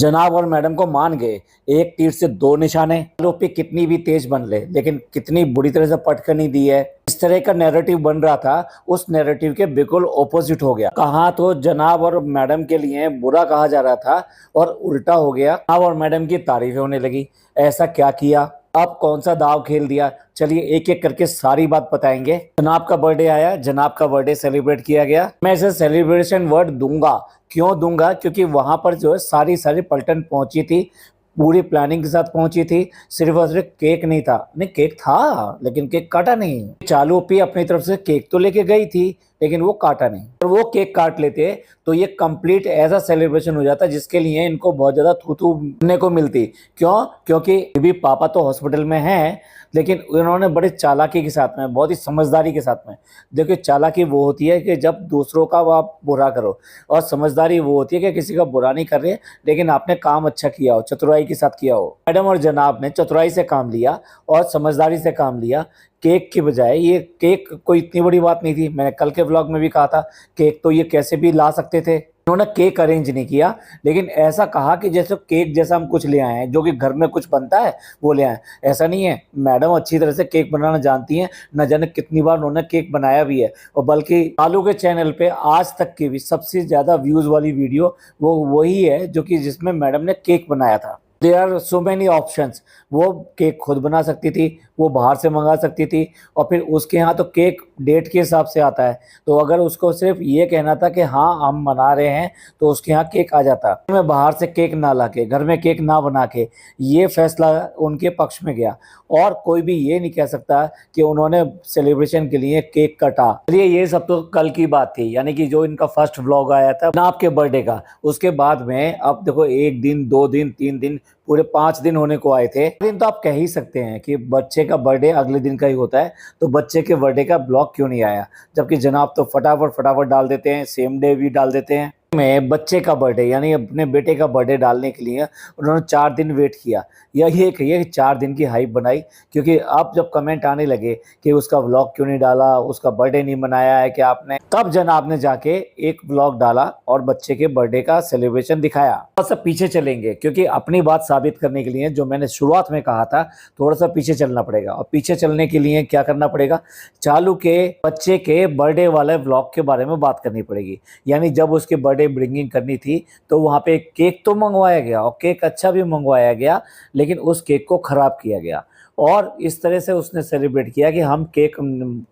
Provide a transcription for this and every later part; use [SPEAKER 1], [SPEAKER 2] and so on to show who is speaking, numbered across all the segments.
[SPEAKER 1] जनाब और मैडम को मान गए। एक तीर से दो निशाने। आरोपी कितनी भी तेज बन ले, लेकिन कितनी बुरी तरह से पटक नहीं दी है। इस तरह का नैरेटिव बन रहा था, उस नैरेटिव के बिल्कुल ऑपोजिट हो गया। कहाँ तो जनाब और मैडम के लिए बुरा कहा जा रहा था और उल्टा हो गया। जनाब और मैडम की तारीफें होने लगी। ऐसा क्या किया, अब कौन सा दाव खेल दिया, चलिए एक एक करके सारी बात बताएंगे। जनाब का बर्थडे आया, जनाब का बर्थडे सेलिब्रेट किया गया। मैं इसे सेलिब्रेशन वर्ड दूंगा। क्यों दूंगा? क्योंकि वहां पर जो है सारी सारी पलटन पहुंची थी, पूरी प्लानिंग के साथ पहुंची थी। सिर्फ और सिर्फ केक नहीं था, नहीं केक था लेकिन केक काटा नहीं। चालू पी अपनी तरफ से केक तो लेके गई थी, लेकिन वो काटा नहीं। और वो केक काट लेते तो ये कंप्लीट ऐसा सेलिब्रेशन हो जाता जिसके लिए इनको बहुत ज्यादा थू थू सुनने को मिलती। क्यों? क्योंकि भी पापा तो हॉस्पिटल में हैं, लेकिन उन्होंने बड़े चालाकी के साथ में, बहुत ही समझदारी के साथ में, देखिए चालाकी वो होती है कि जब दूसरों का आप बुरा करो, और समझदारी वो होती है कि किसी का बुरा नहीं कर रहे लेकिन आपने काम अच्छा किया हो, चतुराई के साथ किया हो। मैडम और जनाब ने चतुराई से काम लिया और समझदारी से काम लिया। केक की बजाय, ये केक कोई इतनी बड़ी बात नहीं थी, मैंने कल के व्लॉग में भी कहा था, केक तो ये कैसे भी ला सकते थे। उन्होंने केक अरेंज नहीं किया, लेकिन ऐसा कहा कि जैसे केक जैसा हम कुछ ले आए हैं, जो कि घर में कुछ बनता है वो ले आए। ऐसा नहीं है, मैडम अच्छी तरह से केक बनाना जानती हैं, न जाने कितनी बार उन्होंने केक बनाया भी है। और बल्कि आलू के चैनल पे आज तक की भी सबसे ज्यादा व्यूज वाली वीडियो वो वही है जो कि जिसमें मैडम ने केक बनाया था। There are so many options. वो केक खुद बना सकती थी, वो बाहर से मंगा सकती थी, और फिर उसके यहाँ तो केक डेट के हिसाब से आता है। तो अगर उसको सिर्फ ये कहना था कि हाँ हम मना रहे हैं, तो उसके यहाँ केक आ जाता। मैं बाहर से केक ना लाके, घर में केक ना बना के, ये फैसला उनके पक्ष में गया। और कोई भी ये नहीं कह सकता कि उन्होंने सेलिब्रेशन के लिए केक काटा। चलिए ये सब तो कल की बात थी, यानी कि जो इनका फर्स्ट व्लॉग आया था ना आपके बर्थडे का। उसके बाद में अब देखो, एक दिन, 2 दिन, 3 दिन, पूरे 5 दिन होने को आए थे। दिन तो आप कह ही सकते हैं कि बच्चे का बर्थडे अगले दिन का ही होता है, तो बच्चे के बर्थडे का ब्लॉग क्यों नहीं आया? जबकि जनाब तो फटाफट फटाफट डाल देते हैं, सेम डे भी डाल देते हैं। में बच्चे का बर्थडे यानी अपने बेटे का बर्थडे डालने के लिए उन्होंने 4 दिन वेट किया। या ये कहिए 4 दिन की हाइप बनाई, क्योंकि अब जब कमेंट आने लगे कि उसका व्लॉग क्यों नहीं डाला, उसका बर्थडे नहीं मनाया है कि आपने, तब जनाब ने जाके एक व्लॉग डाला और बच्चे के बर्थडे का सेलिब्रेशन दिखाया। थोड़ा सा पीछे चलेंगे, क्योंकि अपनी बात साबित करने के लिए जो मैंने शुरुआत में कहा था, थोड़ा सा पीछे चलना पड़ेगा। और पीछे चलने के लिए क्या करना पड़ेगा? चालू के बच्चे के बर्थडे वाले व्लॉग के बारे में बात करनी पड़ेगी। यानी जब उसके बर्थडे ब्रिंगिंग करनी थी, तो वहां पे केक तो मंगवाया गया, और केक अच्छा भी मंगवाया गया, लेकिन उस केक को खराब किया गया। और इस तरह से उसने सेलिब्रेट किया कि हम केक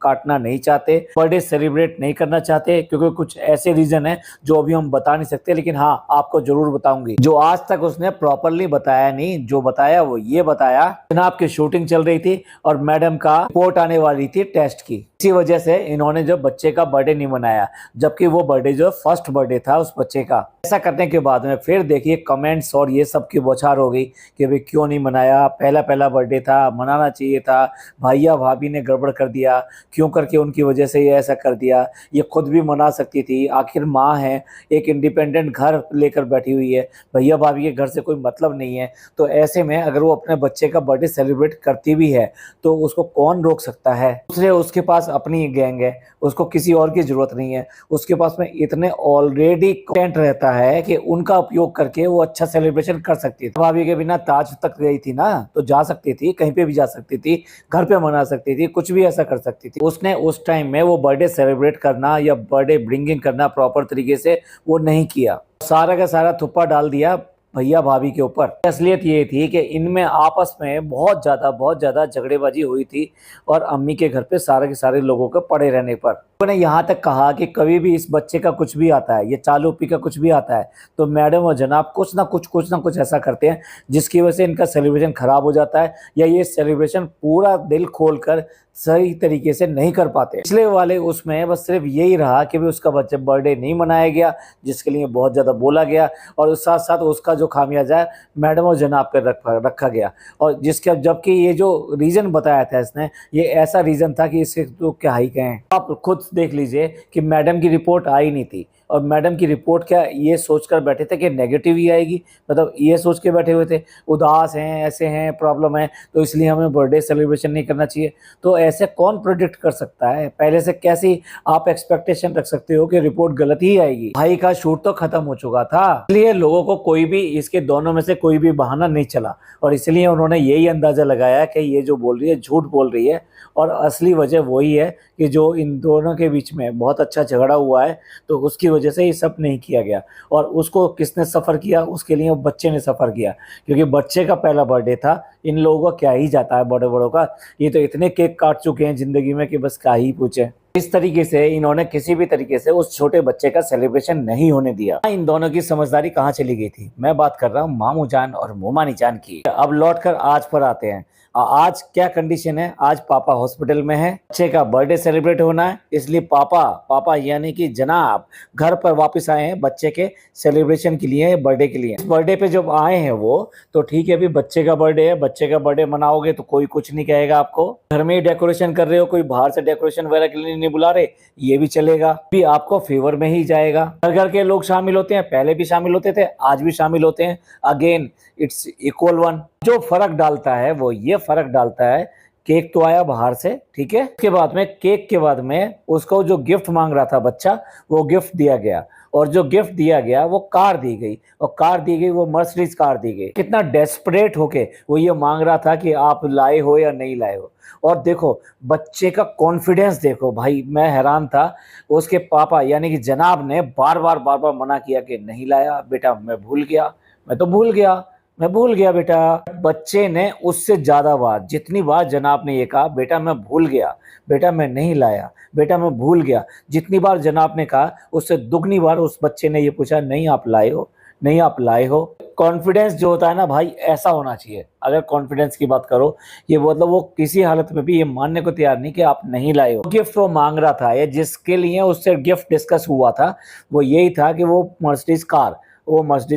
[SPEAKER 1] काटना नहीं चाहते, बर्थडे सेलिब्रेट नहीं करना चाहते, क्योंकि कुछ ऐसे रीजन है जो अभी हम बता नहीं सकते, लेकिन हाँ आपको जरूर बताऊंगी। जो आज तक उसने प्रॉपरली बताया नहीं, जो बताया वो ये बताया, जनाब की शूटिंग चल रही थी और मैडम का रिपोर्ट आने वाली थी टेस्ट की। इसी वजह से इन्होंने जो बच्चे का बर्थडे नहीं मनाया, जबकि वो बर्थडे जो फर्स्ट बर्थडे था उस बच्चे का। ऐसा करने के बाद में फिर देखिए कमेंट्स और ये सब की बौछार हो गई कि भाई क्यों नहीं मनाया, पहला पहला बर्थडे था, मनाना चाहिए था, भैया भाभी ने गड़बड़ कर दिया, क्यों करके उनकी वजह से ये ऐसा कर दिया, ये खुद भी मना सकती थी, आखिर माँ है, एक इंडिपेंडेंट घर लेकर बैठी हुई है, भैया भाभी के घर से कोई मतलब नहीं है। तो ऐसे में अगर वो अपने बच्चे का बर्थडे सेलिब्रेट करती भी है तो उसको कौन रोक सकता है? दूसरे उसके पास अपनी गैंग है, उसको किसी और की जरूरत नहीं है, उसके पास में इतने ऑलरेडी कंटेंट रहता है कि उनका उपयोग करके वो अच्छा सेलिब्रेशन कर सकती है। भाभी के बिना ताज तक गई थी ना, तो जा सकती थी, कहीं पे भी जा सकती थी, घर पे मना सकती थी, कुछ भी ऐसा कर सकती थी। उसने उस टाइम में वो बर्थडे सेलिब्रेट करना या बर्थडे ब्रिंगिंग करना प्रॉपर तरीके से वो नहीं किया, सारा का सारा थुप्पा डाल दिया भैया भाभी के ऊपर। असलियत ये थी कि इनमें आपस में बहुत ज्यादा झगड़ेबाजी हुई थी, और अम्मी के घर पे सारे के सारे लोगों के पड़े रहने पर उन्होंने यहाँ तक कहा कि कभी भी इस बच्चे का कुछ भी आता है, ये चालू पी का कुछ भी आता है, तो मैडम और जनाब कुछ ना कुछ ऐसा करते हैं जिसकी वजह से इनका सेलिब्रेशन खराब हो जाता है, या ये सेलिब्रेशन पूरा दिल खोलकर सही तरीके से नहीं कर पाते। पिछले वाले उसमें बस सिर्फ यही रहा कि भी उसका बच्चे बर्थडे नहीं मनाया गया, जिसके लिए बहुत ज्यादा बोला गया, और उस साथ साथ उसका जो खामियाजा मैडम और जनाब पर रखा गया। और जिसके जबकि ये जो रीजन बताया था इसने, ये ऐसा रीजन था कि इससे तो क्या ही कहें। आप खुद देख लीजिए कि मैडम की रिपोर्ट आई नहीं थी, और मैडम की रिपोर्ट क्या ये सोचकर बैठे थे कि नेगेटिव ही आएगी, मतलब ये सोच के बैठे हुए थे उदास हैं, ऐसे हैं, प्रॉब्लम है, तो इसलिए हमें बर्थडे सेलिब्रेशन नहीं करना चाहिए। तो ऐसे कौन प्रेडिक्ट कर सकता है? पहले से कैसी आप एक्सपेक्टेशन रख सकते हो कि रिपोर्ट गलत ही आएगी? भाई का शूट तो खत्म हो चुका था, इसलिए लोगों को कोई भी इसके दोनों में से कोई भी बहाना नहीं चला, और इसलिए उन्होंने यही अंदाजा लगाया कि ये जो बोल रही है झूठ बोल रही है, और असली वजह वही है कि जो इन दोनों के बीच में बहुत अच्छा झगड़ा हुआ है, तो उसकी वजह से ये सब नहीं किया गया। और उसको किसने सफ़र किया? उसके लिए बच्चे ने सफ़र किया, क्योंकि बच्चे का पहला बर्थडे था। इन लोगों का क्या ही जाता है बड़े बड़ों का, ये तो इतने केक काट चुके हैं ज़िंदगी में कि बस क्या ही पूछे। इस तरीके से इन्होंने किसी भी तरीके से उस छोटे बच्चे का सेलिब्रेशन नहीं होने दिया। इन दोनों की समझदारी कहाँ चली गई थी? मैं बात कर रहा हूँ मामू जान और मोमानी जान की। अब लौटकर आज पर आते हैं। आज क्या कंडीशन है? आज पापा हॉस्पिटल में है, बच्चे का बर्थडे सेलिब्रेट होना है, इसलिए पापा यानी कि जनाब घर पर वापस आए हैं बच्चे के सेलिब्रेशन के लिए, बर्थडे के लिए। बर्थडे पे जब आए हैं वो, तो ठीक है, अभी बच्चे का बर्थडे है, बच्चे का बर्थडे मनाओगे तो कोई कुछ नहीं कहेगा आपको। घर में ही डेकोरेशन कर रहे हो, कोई बाहर से डेकोरेशन वगैरह के लिए नहीं बुला रहे, ये भी चलेगा, भी आपको फेवर में ही जाएगा। घर घर के लोग शामिल होते हैं, पहले भी शामिल होते थे, आज भी शामिल होते हैं, अगेन इट्स इक्वल वन। जो फर्क डालता है वो ये फर्क डालता है, केक तो आया बाहर से, ठीक है, उसके बाद में केक के बाद में उसको जो गिफ्ट मांग रहा था बच्चा, वो गिफ्ट दिया गया, और जो गिफ्ट दिया गया वो कार दी गई, और कार दी गई वो मर्सिडीज कार दी गई। कितना डेस्परेट होके वो ये मांग रहा था कि आप लाए हो या नहीं लाए हो। और देखो बच्चे का कॉन्फिडेंस देखो भाई, मैं हैरान था। उसके पापा यानी कि जनाब ने बार बार मना किया कि नहीं लाया बेटा, मैं भूल गया, मैं भूल गया बेटा। बच्चे ने उससे ज्यादा बार, जितनी बार जनाब ने ये कहा बेटा मैं भूल गया, बेटा मैं नहीं लाया, बेटा मैं भूल गया, जितनी बार जनाब ने कहा उससे दुगनी बार उस बच्चे ने ये पूछा नहीं आप लाए हो, नहीं आप लाए हो। कॉन्फिडेंस जो होता है ना भाई, ऐसा होना चाहिए। अगर कॉन्फिडेंस की बात करो, ये मतलब वो किसी हालत में भी ये मानने को तैयार नहीं कि आप नहीं लाए हो। गिफ्ट वो मांग रहा था या जिसके लिए उससे गिफ्ट डिस्कस हुआ था, वो यही था कि वो मर्सिडीज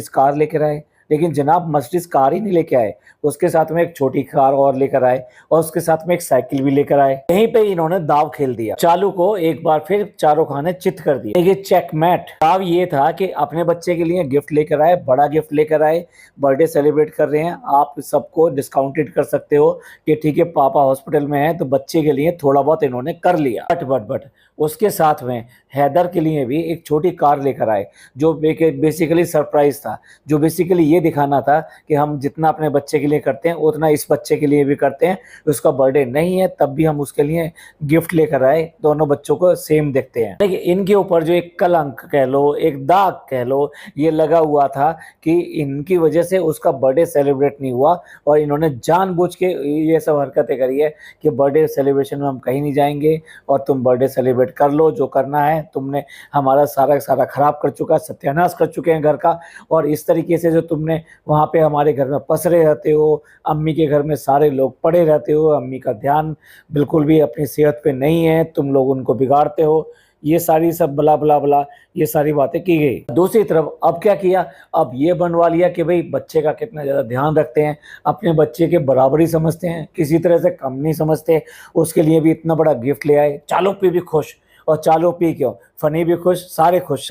[SPEAKER 1] कार लेकर आए, लेकिन जनाब मर्सिडीज कार ही नहीं लेके आए, उसके साथ में एक छोटी कार और लेकर आए, और उसके साथ में एक साइकिल भी लेकर आए। यहीं पे इन्होंने दाव खेल दिया, चालू को एक बार फिर चारों खाने चित कर दिए। ये चेकमेट। दाव ये था कि अपने बच्चे के लिए गिफ्ट लेकर आए, बड़ा गिफ्ट लेकर आए, बर्थडे सेलिब्रेट कर रहे हैं, आप सबको डिस्काउंटेड कर सकते हो कि ठीक है पापा हॉस्पिटल में है, तो बच्चे के लिए थोड़ा बहुत इन्होंने कर लिया। बट उसके साथ में हैदर के लिए भी एक छोटी कार लेकर आए, जो बेसिकली सरप्राइज था, जो बेसिकली ये दिखाना था कि हम जितना अपने बच्चे के लिए करते हैं उतना इस बच्चे के लिए भी करते हैं। उसका बर्थडे नहीं है तब भी हम उसके लिए गिफ्ट लेकर आए, दोनों बच्चों को सेम देखते हैं। लेकिन इनके ऊपर जो एक कलंक कह लो, एक दाग कह लो, ये लगा हुआ था कि इनकी वजह से उसका बर्थडे सेलिब्रेट नहीं हुआ, और इन्होंने जानबूझ के ये सब हरकतें करी है कि बर्थडे सेलिब्रेशन में हम कहीं नहीं जाएंगे और तुम बर्थडे सेलिब्रेट कर लो, जो करना है। तुमने हमारा सारा खराब कर चुका, सत्यानाश कर चुके हैं घर का, और इस तरीके से जो तुमने वहाँ पे हमारे घर में पसरे रहते हो, अम्मी के घर में सारे लोग पड़े रहते हो, अम्मी का ध्यान बिल्कुल भी अपनी सेहत पे नहीं है, तुम लोग उनको बिगाड़ते हो, ये सारी सब बला बला बला ये सारी बातें की गई। दूसरी तरफ अब क्या किया, अब ये बनवा लिया कि भाई बच्चे का कितना ज़्यादा ध्यान रखते हैं, अपने बच्चे के बराबरी समझते हैं, किसी तरह से कम नहीं समझते, उसके लिए भी इतना बड़ा गिफ्ट ले आए। चालो पी भी खुश, और चालो पी क्यों, फनी भी खुश, सारे खुश,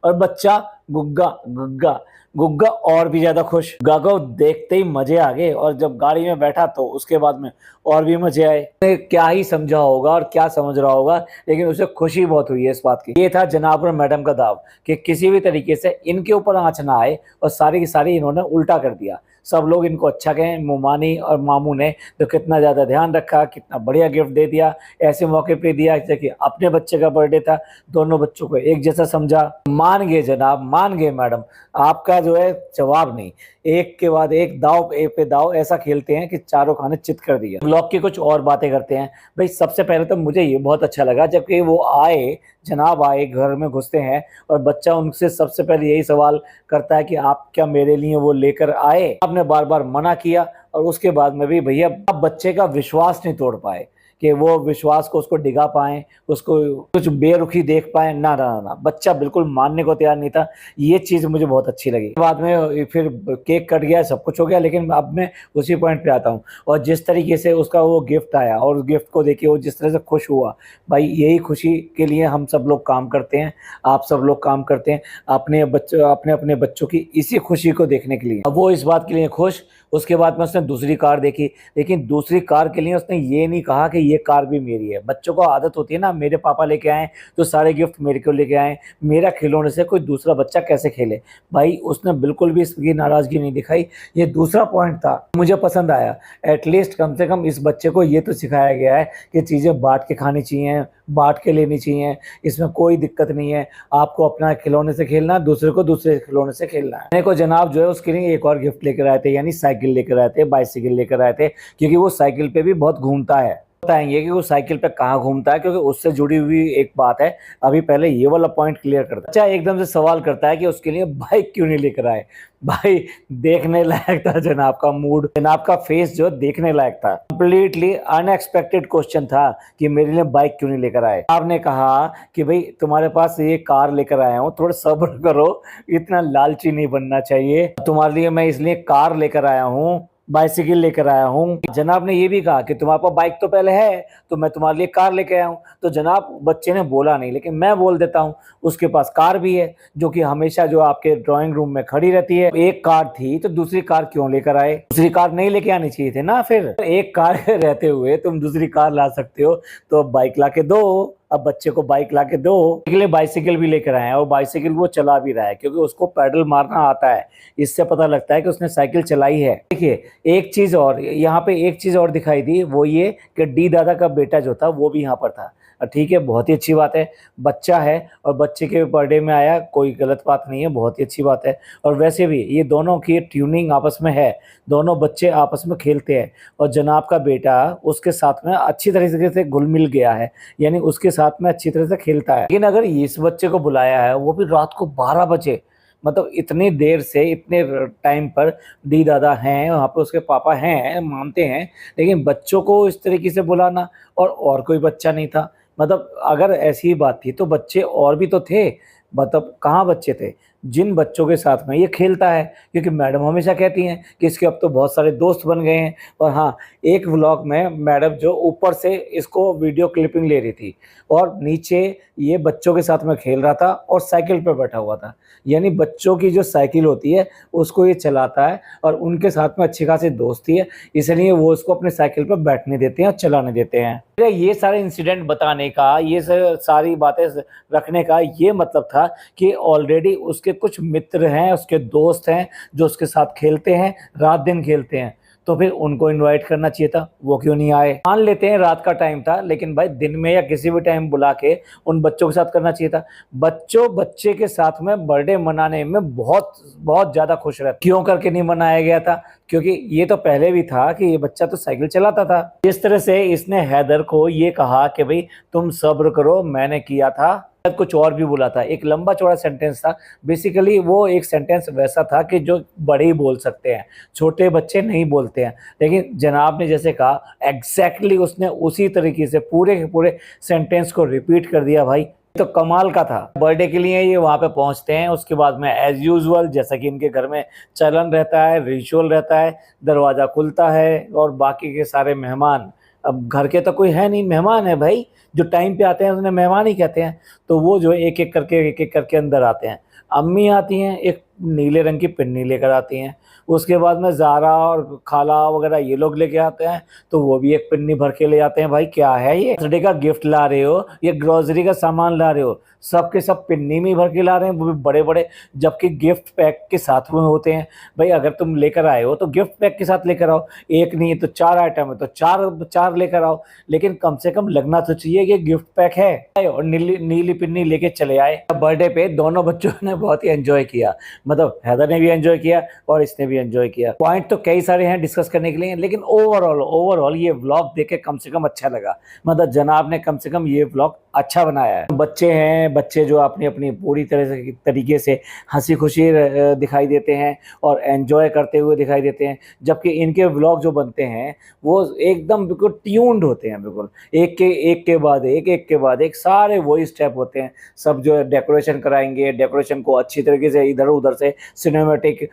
[SPEAKER 1] और बच्चा गुग्गा गुग्गा गुग्गा और भी ज्यादा खुश। गागो देखते ही मजे आ गए, और जब गाड़ी में बैठा तो उसके बाद में और भी मजे आए। क्या ही समझा होगा और क्या समझ रहा होगा, लेकिन उसे खुशी बहुत हुई है इस बात की। ये था जनाब और मैडम का दाव कि किसी भी तरीके से इनके ऊपर आंच ना आए, और सारी की सारी इन्होंने उल्टा कर दिया। सब लोग इनको अच्छा कहें, मोमानी और मामू ने तो कितना ज़्यादा ध्यान रखा, कितना बढ़िया गिफ्ट दे दिया, ऐसे मौके पे दिया जैसे कि अपने बच्चे का बर्थडे था, दोनों बच्चों को एक जैसा समझा। मान गए जनाब, मान गए मैडम, आपका जो है जवाब नहीं, एक के बाद एक दाव पे दाव ऐसा खेलते हैं कि चारों खाने चित कर दिया। ब्लॉग की कुछ और बातें करते हैं भाई। सबसे पहले तो मुझे ये बहुत अच्छा लगा जबकि वो आए, जनाब आए, घर में घुसते हैं और बच्चा उनसे सबसे पहले यही सवाल करता है कि आप क्या मेरे लिए वो लेकर आए। आपने बार बार मना किया, और उसके बाद में भी भैया आप बच्चे का विश्वास नहीं तोड़ पाए कि वो विश्वास को उसको डिगा पाएँ, उसको कुछ बेरुखी देख पाएँ, ना, ना, ना, ना, बच्चा बिल्कुल मानने को तैयार नहीं था। ये चीज़ मुझे बहुत अच्छी लगी। बाद में फिर केक कट गया, सब कुछ हो गया, लेकिन अब मैं उसी पॉइंट पे आता हूँ और जिस तरीके से उसका वो गिफ्ट आया और उस गिफ्ट को देख के वो जिस तरह से खुश हुआ, भाई यही खुशी के लिए हम सब लोग काम करते हैं, आप सब लोग काम करते हैं, अपने बच्चों की इसी खुशी को देखने के लिए। अब वो इस बात के लिए खुश, उसके बाद में उसने दूसरी कार देखी, लेकिन दूसरी कार के लिए उसने ये नहीं कहा कि ये कार भी मेरी है। बच्चों को आदत होती है ना, मेरे पापा लेके आए तो सारे गिफ्ट मेरे को लेके आए, मेरा खिलौने से कोई दूसरा बच्चा कैसे खेले। भाई उसने बिल्कुल भी इसकी नाराज़गी नहीं दिखाई। ये दूसरा पॉइंट था, मुझे पसंद आया। एटलीस्ट कम से कम इस बच्चे को ये तो सिखाया गया है कि चीज़ें बाँट के खानी चाहिए, बाँट के लेनी चाहिए, इसमें कोई दिक्कत नहीं है। आपको अपना खिलौने से खेलना है, दूसरे को दूसरे खिलौने से खेलना है। मेरे को जनाब जो है उसके लिए एक और गिफ्ट लेकर आए थे, यानी साइकिल लेकर आए थे, बाइसिकल लेकर आए थे, क्योंकि वो साइकिल पे भी बहुत घूमता है। बताएंगे कि वो साइकिल पे कहाँ घूमता है, क्योंकि उससे जुड़ी हुई एक बात है। अभी पहले ये वाला पॉइंट क्लियर करता है। अच्छा, एकदम से सवाल करता है कि उसके लिए बाइक क्यों नहीं लेकर आए। भाई देखने लायक था जनाब का मूड, जनाब का फेस जो देखने लायक था। कंप्लीटली अनएक्सपेक्टेड क्वेश्चन था कि मेरे लिए बाइक क्यों नहीं लेकर आए। आपने कहा कि भाई तुम्हारे पास ये कार लेकर आया हूँ, थोड़ा सब्र करो, इतना लालची नहीं बनना चाहिए। तुम्हारे लिए मैं इसलिए कार लेकर आया हूँ, बाइसिकल लेकर आया हूँ। जनाब ने ये भी कहा कि तुम्हारे पास बाइक तो पहले है, तो मैं तुम्हारे लिए कार लेके आया हूँ। तो जनाब बच्चे ने बोला नहीं, लेकिन मैं बोल देता हूँ, उसके पास कार भी है, जो कि हमेशा जो आपके ड्राइंग रूम में खड़ी रहती है। एक कार थी तो दूसरी कार क्यों लेकर आए? दूसरी कार नहीं लेके आनी चाहिए थी ना। फिर एक कार रहते हुए तुम दूसरी कार ला सकते हो, तो बाइक ला के दो। अब बच्चे को बाइक ला के दो। इसके लिए बाइसिकल भी लेकर आए हैं और बाइसिकल वो चला भी रहा है, क्योंकि उसको पैडल मारना आता है। इससे पता लगता है कि उसने साइकिल चलाई है। देखिए, एक चीज और यहाँ पे, एक चीज और दिखाई दी, वो ये कि डी दादा का बेटा जो था वो भी यहाँ पर था। ठीक है, बहुत ही अच्छी बात है। बच्चा है और बच्चे के बर्थडे में आया, कोई गलत बात नहीं है, बहुत ही अच्छी बात है। और वैसे भी ये दोनों की ट्यूनिंग आपस में है, दोनों बच्चे आपस में खेलते हैं और जनाब का बेटा उसके साथ में अच्छी तरीके से घुल मिल गया है, यानी उसके साथ में अच्छी तरह से खेलता है। लेकिन अगर इस बच्चे को बुलाया है, वो भी रात को 12 बजे, मतलब इतनी देर से, इतने टाइम पर डी दादा हैं वहाँ पे, उसके पापा हैं, मानते हैं, लेकिन बच्चों को इस तरीके से बुलाना, और कोई बच्चा नहीं था। मतलब अगर ऐसी ही बात थी तो बच्चे और भी तो थे, मतलब कहाँ बच्चे थे जिन बच्चों के साथ में ये खेलता है, क्योंकि मैडम हमेशा कहती हैं कि इसके अब तो बहुत सारे दोस्त बन गए हैं। और हाँ, एक व्लॉग में मैडम जो ऊपर से इसको वीडियो क्लिपिंग ले रही थी और नीचे ये बच्चों के साथ में खेल रहा था और साइकिल पर बैठा हुआ था, यानी बच्चों की जो साइकिल होती है उसको ये चलाता है और उनके साथ में अच्छी खासी दोस्ती है, इसलिए वो उसको अपने साइकिल पर बैठने देते हैं और चलाने देते हैं। ये सारे इंसिडेंट बताने का, ये सारी बातें रखने का ये मतलब था कि ऑलरेडी उसके कुछ मित्र हैं, उसके दोस्त हैं जो उसके साथ खेलते हैं, रात दिन खेलते हैं, तो फिर उनको इनवाइट करना चाहिए था। वो क्यों नहीं आए? मान लेते हैं रात का टाइम था, लेकिन भाई दिन में या किसी भी टाइम बुला के उन बच्चों के साथ करना चाहिए था। बच्चे के साथ में बर्थडे मनाने में बहुत बहुत ज्यादा खुश रहते, क्यों करके नहीं मनाया गया था? क्योंकि ये तो पहले भी था कि ये बच्चा तो साइकिल चलाता था। जिस तरह से इसने हैदर को ये कहा कि भाई तुम सब्र करो, मैंने किया था, कुछ और भी बोला था, एक लंबा चौड़ा सेंटेंस था। बेसिकली वो एक सेंटेंस वैसा था कि जो बड़े ही बोल सकते हैं, छोटे बच्चे नहीं बोलते हैं। लेकिन जनाब ने जैसे कहा, एग्जैक्टली उसने उसी तरीके से पूरे के पूरे सेंटेंस को रिपीट कर दिया। भाई तो कमाल का था। बर्थडे के लिए ये वहाँ पे पहुँचते हैं, उसके बाद में एज यूजुअल जैसा कि इनके घर में चलन रहता है, रिचुअल रहता है, दरवाज़ा खुलता है और बाकी के सारे मेहमान, अब घर के तो कोई है नहीं, मेहमान है भाई, जो टाइम पे आते हैं उन्हें मेहमान ही कहते हैं। तो वो जो एक एक करके अंदर आते हैं। अम्मी आती हैं, एक नीले रंग की पिन्नी लेकर आती हैं। उसके बाद में ज़ारा और खाला वगैरह ये लोग लेके आते हैं, तो वो भी एक पिन्नी भर के ले आते हैं। भाई क्या है ये? बर्थडे का गिफ्ट ला रहे हो, ये ग्रोसरी का सामान ला रहे हो, सब के सब पिन्नी में भर के ला रहे हैं, वो भी बड़े बड़े, जबकि गिफ्ट पैक के साथ में होते हैं। भाई अगर तुम लेकर आए हो तो गिफ्ट पैक के साथ लेकर आओ, एक नहीं है तो 4 आइटम है तो चार लेकर आओ, लेकिन कम से कम लगना तो चाहिए कि गिफ्ट पैक है। और नीली पिन्नी लेके चले आए। बर्थडे पे दोनों बच्चों ने बहुत ही एंजॉय किया, मतलब हैदर ने भी एंजॉय किया और इसने भी एंजॉय किया। पॉइंट तो कई सारे हैं डिस्कस करने के लिए, लेकिन ओवरऑल ये व्लॉग देख के कम से कम अच्छा लगा। मतलब जनाब ने कम से कम ये व्लॉग अच्छा बनाया है। बच्चे हैं, बच्चे जो अपनी अपनी पूरी तरह से तरीके से हंसी खुशी दिखाई देते हैं और एंजॉय करते हुए दिखाई देते हैं, जबकि इनके व्लॉग जो बनते हैं वो एकदम बिल्कुल ट्यून्ड होते हैं, बिल्कुल एक के बाद एक के बाद एक सारे वही स्टेप होते हैं। सब जो है डेकोरेशन कराएंगे, डेकोरेशन को अच्छी तरीके से इधर उधर से सिनेमैटिक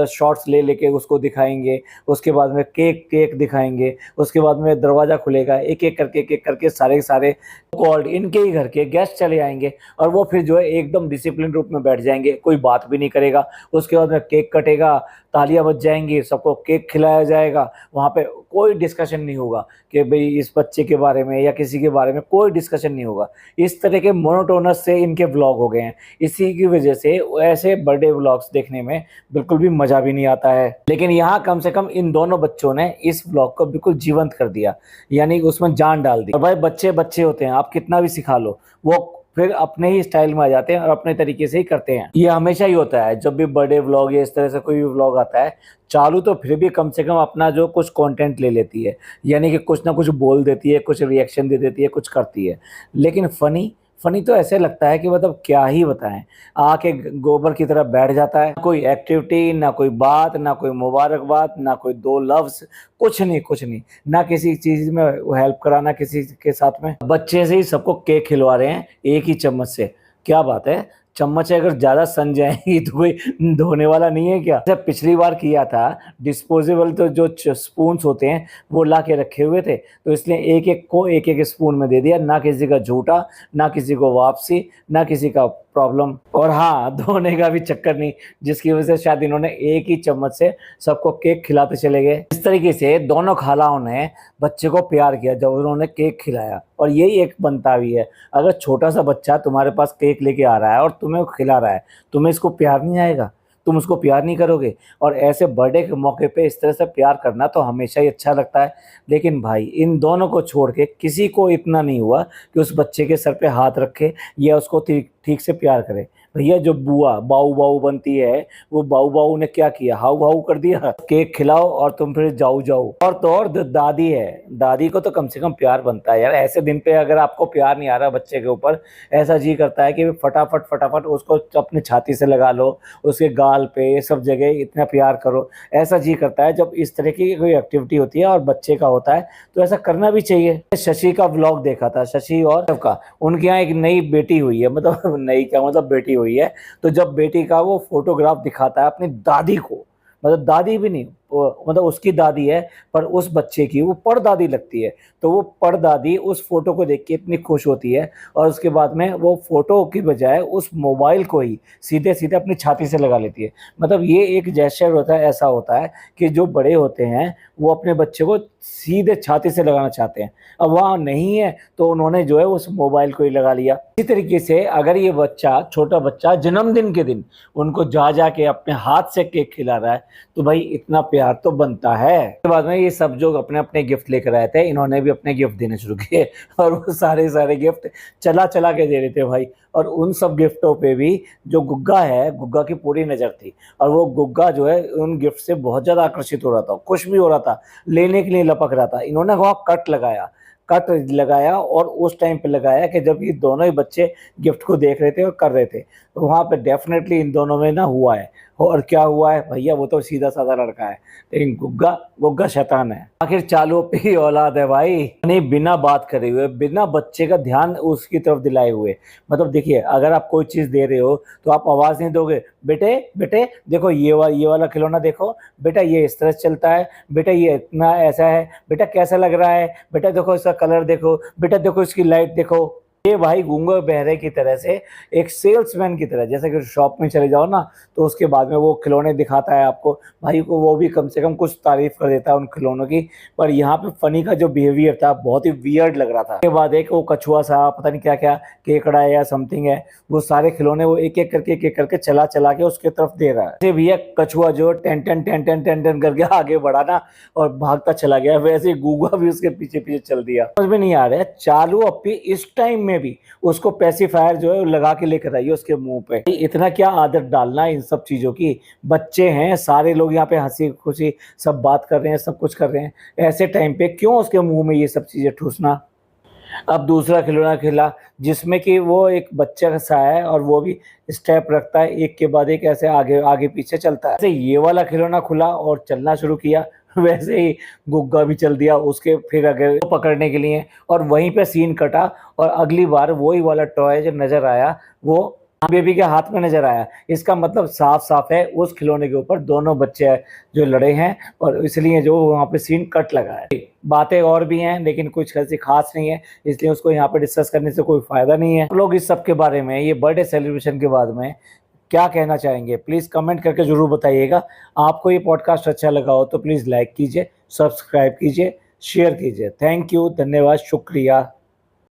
[SPEAKER 1] शॉट्स ले लेके उसको दिखाएंगे। उसके बाद में केक दिखाएंगे, उसके बाद में दरवाज़ा खुलेगा, एक एक करके सारे के सारे कॉल्ड इनके ही घर के गेस्ट चले आएंगे और वो फिर जो है एकदम डिसिप्लिन रूप में बैठ जाएंगे, कोई बात भी नहीं करेगा। उसके बाद में केक कटेगा, तालियां बज जाएंगी, सबको केक खिलाया जाएगा, वहाँ पे कोई डिस्कशन नहीं होगा कि भाई इस बच्चे के बारे में या किसी के बारे में कोई डिस्कशन नहीं होगा। इस तरह के मोनोटोनस से इनके व्लॉग हो गए हैं। इसी की वजह से ऐसे बर्थडे व्लॉग्स देखने में बिल्कुल भी मज़ा भी नहीं आता है। लेकिन यहाँ कम से कम इन दोनों बच्चों ने इस व्लॉग को बिल्कुल जीवंत कर दिया, यानी उसमें जान डाल दी। और भाई बच्चे बच्चे होते हैं, आप कितना भी सिखा लो, वो फिर अपने ही स्टाइल में आ जाते हैं और अपने तरीके से ही करते हैं। ये हमेशा ही होता है जब भी बर्थडे व्लॉग या इस तरह से कोई भी व्लॉग आता है। चालू तो फिर भी कम से कम अपना जो कुछ कंटेंट ले लेती है, यानी कि कुछ ना कुछ बोल देती है, कुछ रिएक्शन दे देती है, कुछ करती है। लेकिन फनी फनी तो ऐसे लगता है कि मतलब क्या ही बताएं, आके गोबर की तरह बैठ जाता है। कोई एक्टिविटी, ना कोई बात, ना कोई मुबारकबाद, ना कोई दो लफ्ज, कुछ नहीं कुछ नहीं, ना किसी चीज में हेल्प कराना किसी के साथ में। बच्चे से ही सबको केक खिलवा रहे हैं एक ही चम्मच से, क्या बात है। चम्मच से अगर ज़्यादा सन जाएंगी तो कोई धोने वाला नहीं है क्या। जब पिछली बार किया था, डिस्पोजेबल तो जो स्पून्स होते हैं वो ला के रखे हुए थे, तो इसलिए एक एक को एक एक स्पून में दे दिया, ना किसी का झूठा, ना किसी को वापसी, ना किसी का प्रॉब्लम। और हाँ, धोने का भी चक्कर नहीं, जिसकी वजह से शायद इन्होंने एक ही चम्मच से सबको केक खिलाते चले गए। इस तरीके से दोनों खालाओं ने बच्चे को प्यार किया जब उन्होंने केक खिलाया। और यही एक बनता भी है, अगर छोटा सा बच्चा तुम्हारे पास केक लेके आ रहा है और तुम्हें खिला रहा है, तुम्हें इसको प्यार नहीं आएगा, तुम उसको प्यार नहीं करोगे। और ऐसे बर्थडे के मौके पे इस तरह से प्यार करना तो हमेशा ही अच्छा लगता है। लेकिन भाई इन दोनों को छोड़ के किसी को इतना नहीं हुआ कि उस बच्चे के सर पे हाथ रखे या उसको ठीक से प्यार करे। भैया जो बुआ बाऊ बाऊ बनती है, वो बाऊ बाऊ ने क्या किया, हाउ हाउ कर दिया, केक खिलाओ और तुम फिर जाओ जाओ। और तो और दादी है, दादी को तो कम से कम प्यार बनता है यार। ऐसे दिन पे अगर आपको प्यार नहीं आ रहा बच्चे के ऊपर, ऐसा जी करता है कि फटाफट फटाफट उसको अपनी छाती से लगा लो, उसके गाल पे सब जगह इतना प्यार करो, ऐसा जी करता है। जब इस तरह की कोई एक्टिविटी होती है और बच्चे का होता है तो ऐसा करना भी चाहिए। शशि का व्लॉग देखा था, शशि और का, उनके यहाँ एक नई बेटी हुई है, मतलब नई क्या मतलब बेटी हुई है। तो जब बेटी का वो फोटोग्राफ दिखाता है अपनी दादी को, मतलब दादी भी नहीं, मतलब उसकी दादी है पर उस बच्चे की वो परदादी लगती है, तो वो परदादी उस फोटो को देख के इतनी खुश होती है और उसके बाद में वो फोटो की बजाय उस मोबाइल को ही सीधे सीधे अपनी छाती से लगा लेती है। मतलब ये एक जेस्चर होता है, ऐसा होता है कि जो बड़े होते हैं वो अपने बच्चे को सीधे छाती से लगाना चाहते हैं। अब वहाँ नहीं है तो उन्होंने जो है उस मोबाइल को ही लगा लिया। इसी तरीके से अगर ये बच्चा, छोटा बच्चा जन्मदिन के दिन उनको जा के अपने हाथ से केक खिला रहा है, तो भाई इतना प्यार तो बनता है। उसके बाद में ये सब जो अपने अपने गिफ्ट लेकर आए थे, इन्होंने भी अपने गिफ्ट देने शुरू किए और वो सारे गिफ्ट चला चला के दे रहे थे भाई। और उन सब गिफ्टों पे भी जो गुग्गा है, गुग्गा की पूरी नज़र थी और वो गुग्गा जो है उन गिफ्ट से बहुत ज़्यादा आकर्षित हो रहा था, खुश भी हो रहा था, लेने के लिए लपक रहा था। इन्होंने वहाँ कट लगाया और उस टाइम पे लगाया कि जब ये दोनों ही बच्चे गिफ्ट को देख रहे थे और कर रहे थे, तो वहाँ पे डेफिनेटली इन दोनों में ना हुआ है। और क्या हुआ है भैया, वो तो सीधा साधा लड़का है, लेकिन गुग्गा शैतान है। आखिर चालू पे औलाद है भाई, नहीं बिना बात करे हुए, बिना बच्चे का ध्यान उसकी तरफ दिलाए हुए। मतलब देखिए, अगर आप कोई चीज़ दे रहे हो तो आप आवाज़ नहीं दोगे, बेटे बेटे देखो ये वाला खिलौना देखो, बेटा ये इस तरह से चलता है, बेटा ये इतना ऐसा है, बेटा कैसा लग रहा है, बेटा देखो इसका कलर देखो, बेटा देखो इसकी लाइट देखो। ये भाई गूंगे बहरे की तरह से, एक सेल्समैन की तरह, जैसे कि शॉप में चले जाओ ना तो उसके बाद में वो खिलौने दिखाता है आपको, भाई को वो भी कम से कम कुछ तारीफ कर देता है उन खिलौनों की। पर यहाँ पे फनी का जो बिहेवियर था बहुत ही वियर्ड लग रहा था। उसके बाद एक वो कछुआ सा, पता नहीं क्या क्या केकड़ा है या समथिंग है, वो सारे खिलौने वो एक एक करके चला के उसके तरफ दे रहा है। भैया कछुआ जो ten ten ten ten ten ten करके आगे बढ़ा ना और भागता चला गया, वैसे ही गूंगा भी उसके पीछे पीछे चल दिया। समझ में नहीं आ रहा है, चालू अपी इस टाइम में भी उसको पेसिफायर जो है लगा के लेकर आइए उसके मुंह पे। इतना क्या आदत डालना इन सब चीजों की, बच्चे हैं, सारे लोग यहाँ पे हंसी खुशी सब बात कर रहे हैं, सब कुछ कर रहे हैं, ऐसे टाइम पे क्यों उसके मुंह में ये सब चीजें ठूसना। अब दूसरा खिलौना खेला जिसमें कि वो एक बच्चा सा है और वो भी स्टेप रखता है, एक के बाद एक ऐसे आगे आगे पीछे चलता है। ऐसे ये वाला खिलौना खुला और चलना शुरू किया वैसे ही गुग्गा भी चल दिया उसके फिर आगे पकड़ने के लिए, और वहीं पे सीन कटा और अगली बार वही वाला टॉय जो नजर आया वो बेबी के हाथ में नजर आया। इसका मतलब साफ साफ है उस खिलौने के ऊपर दोनों बच्चे जो लड़े हैं और इसलिए जो वहाँ पे सीन कट लगा है। बातें और भी हैं लेकिन कुछ ऐसी खास नहीं है, इसलिए उसको यहाँ पे डिस्कस करने से कोई फायदा नहीं है। लोग इस सब के बारे में, ये बर्थडे सेलिब्रेशन के बाद में क्या कहना चाहेंगे, प्लीज़ कमेंट करके ज़रूर बताइएगा। आपको ये पॉडकास्ट अच्छा लगा हो तो प्लीज़ लाइक कीजिए, सब्सक्राइब कीजिए, शेयर कीजिए। थैंक यू, धन्यवाद, शुक्रिया।